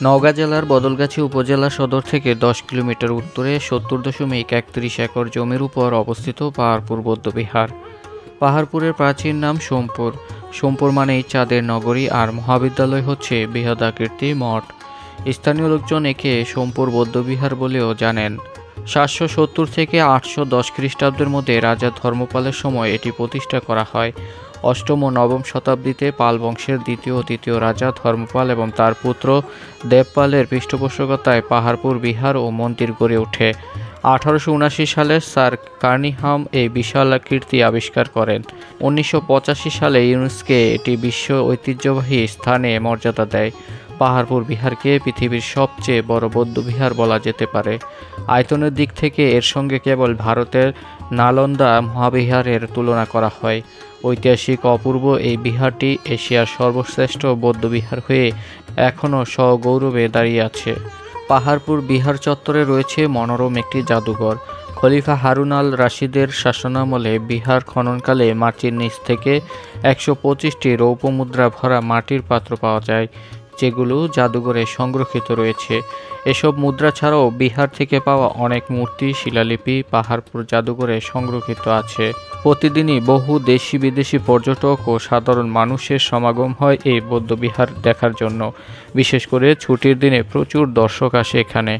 নওগাঁ জেলার বদলগাছি উপজেলা সদর থেকে 10 কিলোমিটার উত্তরে 70.31 একর জমির উপর অবস্থিত পাহাড়পুর বৌদ্ধবিহার। পাহাড়পুরের প্রাচীন নাম সোমপুর। সোমপুর মানেই চাঁদের নগরী, আর মহাবিদ্যালয় হচ্ছে বৃহদাকৃতি মঠ। স্থানীয় লোকজন একে সোমপুর বৌদ্ধবিহার বলেও জানেন। 770 থেকে 810 খ্রিস্টাব্দের মধ্যে রাজা ধর্মপালের সময় এটি প্রতিষ্ঠা করা হয়। অষ্টম ও নবম শতাব্দীতে পাল বংশের দ্বিতীয় ও তৃতীয় রাজা ধর্মপাল এবং তার পুত্র দেবপালের পৃষ্ঠপোষকতায় পাহাড়পুর বিহার ও মন্দির গড়ে ওঠে। 1879 সালে স্যার কার্নিহাম এই বিশালাকৃতি আবিষ্কার করেন। 1985 সালে ইউনেস্কো এটি বিশ্ব ঐতিহ্যবাহী স্থানে মর্যাদা দেয়। পাহাড়পুর বিহারকে পৃথিবীর সবচেয়ে বড় বৌদ্ধবিহার বলা যেতে পারে। আয়তনের দিক থেকে এর সঙ্গে কেবল ভারতের নালন্দা মহাবিহারের তুলনা করা হয়। ঐতিহাসিক অপূর্ব এই বিহারটি এশিয়ার সর্বশ্রেষ্ঠ বৌদ্ধবিহার হয়ে এখনও সগৌরবে দাঁড়িয়ে আছে। পাহাড়পুর বিহার চত্বরে রয়েছে মনোরম একটি জাদুঘর। খলিফা হারুন আল রাশিদের শাসনামলে বিহার খননকালে মাটির নিচ থেকে 125টি রৌপ্য মুদ্রা ভরা মাটির পাত্র পাওয়া যায়, যেগুলো জাদুঘরে সংরক্ষিত রয়েছে। এসব মুদ্রা ছাড়াও বিহার থেকে পাওয়া অনেক মূর্তি, শিলালিপি পাহাড়পুর জাদুঘরে সংরক্ষিত আছে। প্রতিদিনই বহু দেশি বিদেশি পর্যটক ও সাধারণ মানুষের সমাগম হয় এই বৌদ্ধবিহার দেখার জন্য। বিশেষ করে ছুটির দিনে প্রচুর দর্শক আসে এখানে।